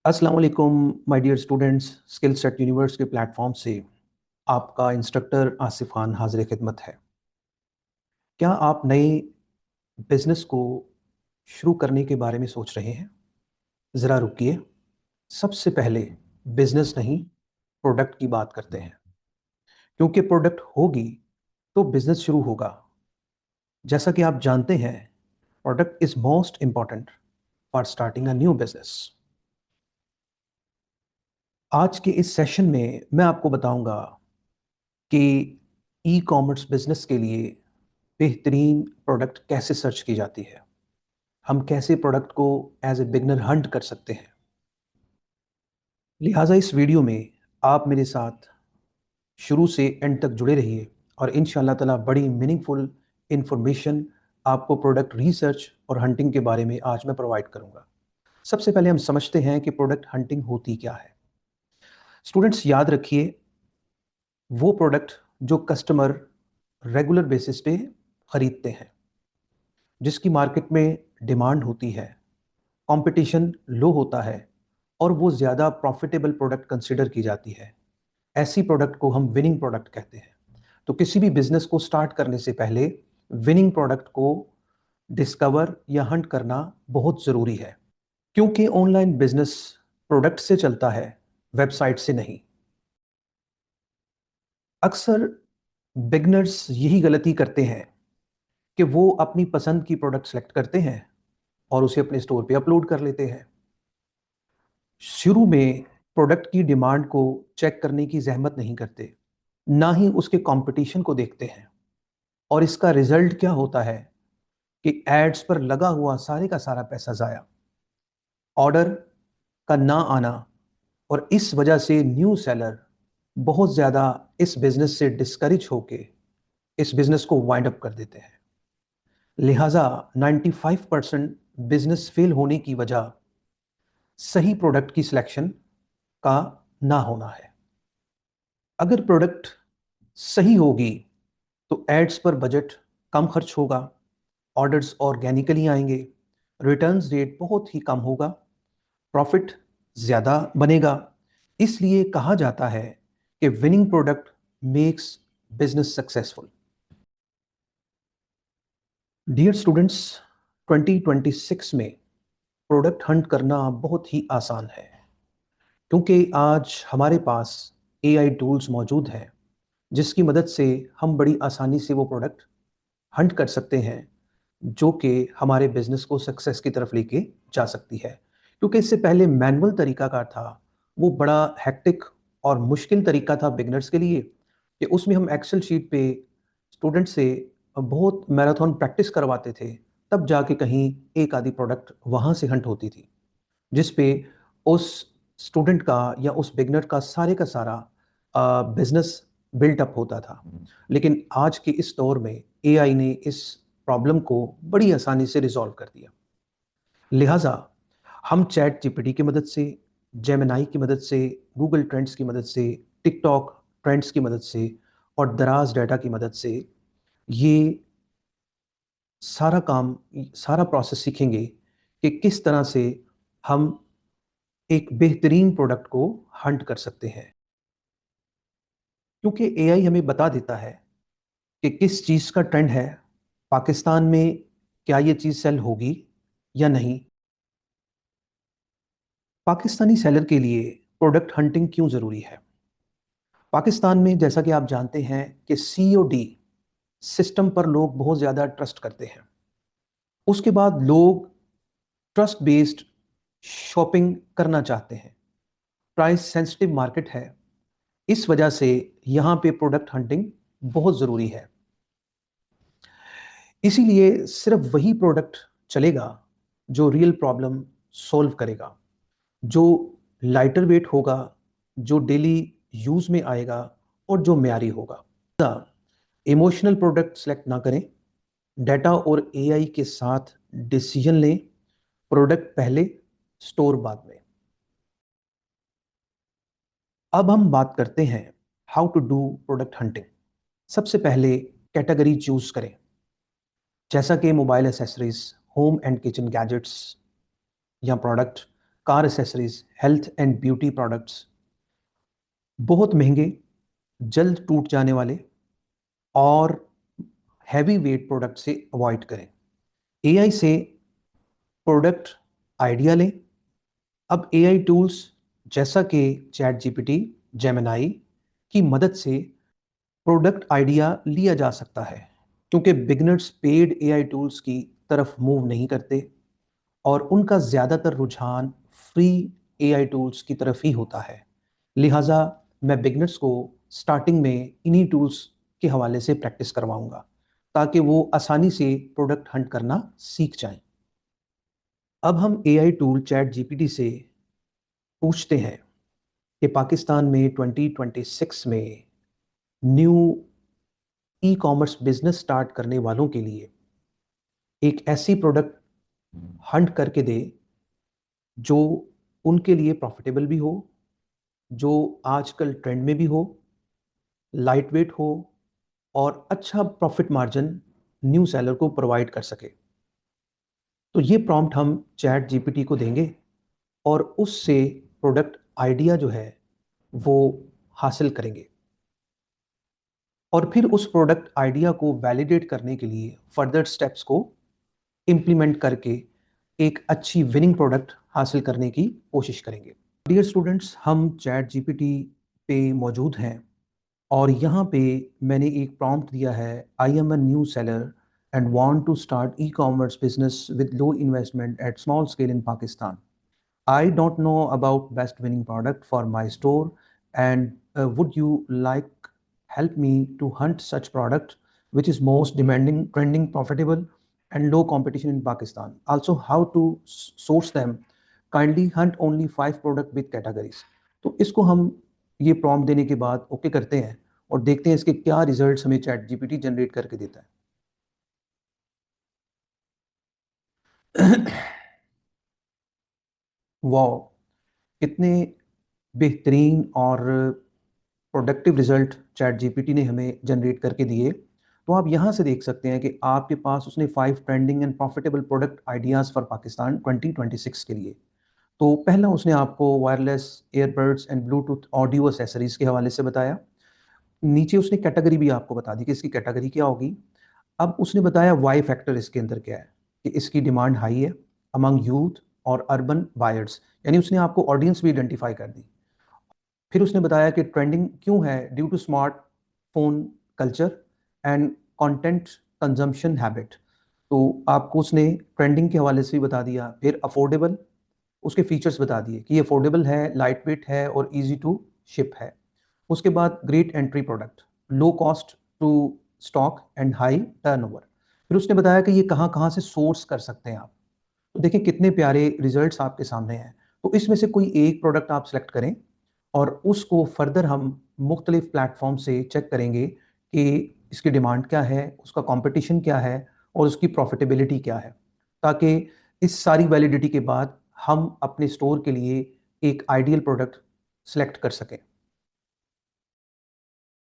अस्सलाम वालेकुम my dear students. Skill set universe के प्लेटफॉर्म से आपका इंस्ट्रक्टर आसिफ खान हाजिर खिदमत है। क्या आप नए बिजनेस को शुरू करने के बारे में सोच रहे हैं? ज़रा रुकिए। सबसे पहले बिजनेस नहीं, प्रोडक्ट की बात करते हैं, क्योंकि प्रोडक्ट होगी तो बिजनेस शुरू होगा। जैसा कि आप जानते हैं, product is most important for starting a new business. आज के इस सेशन में मैं आपको बताऊंगा कि ई कॉमर्स बिजनेस के लिए बेहतरीन प्रोडक्ट कैसे सर्च की जाती है, हम कैसे प्रोडक्ट को एज ए बिगनर हंट कर सकते हैं। लिहाजा इस वीडियो में आप मेरे साथ शुरू से एंड तक जुड़े रहिए और इंशाल्लाह ताला बड़ी मीनिंगफुल इंफॉर्मेशन आपको प्रोडक्ट रिसर्च और हंटिंग के बारे में आज मैं प्रोवाइड करूंगा। सबसे पहले हम समझते हैं कि प्रोडक्ट हंटिंग होती क्या है। स्टूडेंट्स याद रखिए, वो प्रोडक्ट जो कस्टमर रेगुलर बेसिस पे खरीदते हैं, जिसकी मार्केट में डिमांड होती है, कंपटीशन लो होता है और वो ज़्यादा प्रॉफिटेबल प्रोडक्ट कंसिडर की जाती है, ऐसी प्रोडक्ट को हम विनिंग प्रोडक्ट कहते हैं। तो किसी भी बिजनेस को स्टार्ट करने से पहले विनिंग प्रोडक्ट को डिस्कवर या हंट करना बहुत ज़रूरी है, क्योंकि ऑनलाइन बिजनेस प्रोडक्ट से चलता है, वेबसाइट से नहीं। अक्सर बिगनर्स यही गलती करते हैं कि वो अपनी पसंद की प्रोडक्ट सेलेक्ट करते हैं और उसे अपने स्टोर पे अपलोड कर लेते हैं। शुरू में प्रोडक्ट की डिमांड को चेक करने की जहमत नहीं करते, ना ही उसके कंपटीशन को देखते हैं। और इसका रिजल्ट क्या होता है कि एड्स पर लगा हुआ सारे का सारा पैसा जाया, ऑर्डर का ना आना, और इस वजह से न्यू सेलर बहुत ज़्यादा इस बिजनेस से डिस्करेज होके इस बिजनेस को वाइंड अप कर देते हैं। लिहाजा 95% बिजनेस फेल होने की वजह सही प्रोडक्ट की सिलेक्शन का ना होना है। अगर प्रोडक्ट सही होगी तो एड्स पर बजट कम खर्च होगा, ऑर्डर्स ऑर्गेनिकली आएंगे, रिटर्न्स रेट बहुत ही कम होगा, प्रॉफिट ज़्यादा बनेगा। इसलिए कहा जाता है कि winning product makes business successful. Dear students, 2026 में प्रोडक्ट हंट करना बहुत ही आसान है, क्योंकि आज हमारे पास एआई टूल्स मौजूद हैं जिसकी मदद से हम बड़ी आसानी से वो प्रोडक्ट हंट कर सकते हैं जो कि हमारे बिजनेस को सक्सेस की तरफ लेके जा सकती है। क्योंकि इससे पहले मैनुअल तरीका का था, वो बड़ा हेक्टिक और मुश्किल तरीका था बिगनर्स के लिए, कि उसमें हम एक्सेल शीट पे स्टूडेंट से बहुत मैराथन प्रैक्टिस करवाते थे, तब जाके कहीं एक आधी प्रोडक्ट वहाँ से हंट होती थी, जिस पे उस स्टूडेंट का या उस बिगनर का सारा बिजनेस बिल्टअप होता था। लेकिन आज के इस दौर में एआई ने इस प्रॉब्लम को बड़ी आसानी से रिजॉल्व कर दिया। लिहाजा हम चैट जीपीटी की मदद से, जेमिनाई की मदद से, गूगल ट्रेंड्स की मदद से, टिकटॉक ट्रेंड्स की मदद से और दराज डाटा की मदद से ये सारा काम, सारा प्रोसेस सीखेंगे कि किस तरह से हम एक बेहतरीन प्रोडक्ट को हंट कर सकते हैं। क्योंकि एआई हमें बता देता है कि किस चीज़ का ट्रेंड है, पाकिस्तान में क्या ये चीज़ सेल होगी या नहीं। पाकिस्तानी सेलर के लिए प्रोडक्ट हंटिंग क्यों ज़रूरी है? पाकिस्तान में जैसा कि आप जानते हैं कि सीओडी सिस्टम पर लोग बहुत ज़्यादा ट्रस्ट करते हैं। उसके बाद लोग ट्रस्ट बेस्ड शॉपिंग करना चाहते हैं। प्राइस सेंसिटिव मार्केट है, इस वजह से यहाँ पे प्रोडक्ट हंटिंग बहुत ज़रूरी है। इसीलिए सिर्फ वही प्रोडक्ट चलेगा जो रियल प्रॉब्लम सॉल्व करेगा, जो लाइटर वेट होगा, जो डेली यूज में आएगा और जो म्यारी होगा। इमोशनल प्रोडक्ट सेलेक्ट ना करें, डाटा और एआई के साथ डिसीजन लें, प्रोडक्ट पहले, स्टोर बाद में। अब हम बात करते हैं how to do product hunting. सबसे पहले कैटेगरी चूज करें, जैसा कि mobile accessories, home and kitchen gadgets या product, car accessories, health and beauty products, बहुत महंगे, जल्द टूट जाने वाले और हैवी वेट प्रोडक्ट से अवॉइड करें। एआई से प्रोडक्ट आइडिया लें। अब एआई टूल्स जैसा कि चैट जीपीटी, जेमिनाई की मदद से प्रोडक्ट आइडिया लिया जा सकता है, क्योंकि बिगनर्स पेड एआई टूल्स की तरफ मूव नहीं करते और उनका ज़्यादातर रुझान फ्री एआई टूल्स की तरफ ही होता है। लिहाजा मैं बिगनर्स को स्टार्टिंग में इन्हीं टूल्स के हवाले से प्रैक्टिस करवाऊंगा ताकि वो आसानी से प्रोडक्ट हंट करना सीख जाएं। अब हम एआई टूल चैट जीपीटी से पूछते हैं कि पाकिस्तान में 2026 में न्यू ई कॉमर्स बिजनेस स्टार्ट करने वालों के लिए एक ऐसी प्रोडक्ट हंट करके दे जो उनके लिए प्रॉफिटेबल भी हो, जो आजकल ट्रेंड में भी हो, लाइट वेट हो और अच्छा प्रॉफिट मार्जिन न्यू सेलर को प्रोवाइड कर सके। तो ये प्रॉम्प्ट हम चैट जीपीटी को देंगे और उससे प्रोडक्ट आइडिया जो है वो हासिल करेंगे और फिर उस प्रोडक्ट आइडिया को वैलिडेट करने के लिए फर्दर स्टेप्स को इम्प्लीमेंट करके एक अच्छी विनिंग प्रोडक्ट हासिल करने की कोशिश करेंगे। डियर स्टूडेंट्स, हम चैट जीपीटी पे मौजूद हैं और यहाँ पे मैंने एक प्रॉम्प्ट दिया है, I am a new seller and want to start e commerce business with low investment at small scale in Pakistan. I don't know about best winning product for my store, and would you like help me to hunt such product which is most demanding, trending, profitable, and low competition in Pakistan? Also, how to source them? Kindly hunt only 5 product with categories. तो इसको हम ये prompt देने के बाद okay करते हैं और देखते हैं इसके क्या रिजल्ट्स हमें चैट जीपीटी जनरेट करके देता है। वाह, कितने बेहतरीन और प्रोडक्टिव रिजल्ट चैट जीपीटी ने हमें जनरेट करके दिए। तो आप यहाँ से देख सकते हैं कि आपके पास उसने 5 trending and profitable product ideas for Pakistan 2026 के लिए। तो पहला उसने आपको wireless earbuds and Bluetooth audio accessories के हवाले से बताया। नीचे उसने कैटेगरी भी आपको बता दी कि इसकी कैटेगरी क्या होगी। अब उसने बताया वाई फैक्टर इसके अंदर क्या है, कि इसकी डिमांड हाई है अमंग यूथ और अर्बन बायर्स, यानी उसने आपको ऑडियंस भी आइडेंटिफाई कर दी। फिर उसने बताया कि ट्रेंडिंग क्यों है, due to smartphone culture and content consumption habit. तो आपको उसने ट्रेंडिंग के हवाले से भी बता दिया। फिर अफोर्डेबल, उसके फीचर्स बता दिए कि ये अफोर्डेबल है, लाइट वेट है और इजी टू शिप है। उसके बाद great entry product, low cost to stock and high turnover. फिर उसने बताया कि ये कहाँ कहाँ से सोर्स कर सकते हैं आप। तो देखिए कितने प्यारे रिजल्ट्स आपके सामने हैं। तो इसमें से कोई एक प्रोडक्ट आप सेलेक्ट करें और उसको फर्दर हम मुख्तलिफ प्लेटफॉर्म से चेक करेंगे कि इसकी डिमांड क्या है, उसका कंपटीशन क्या है और उसकी प्रॉफिटेबिलिटी क्या है, ताकि इस सारी वैलिडिटी के बाद हम अपने स्टोर के लिए एक आइडियल प्रोडक्ट सेलेक्ट कर सकें।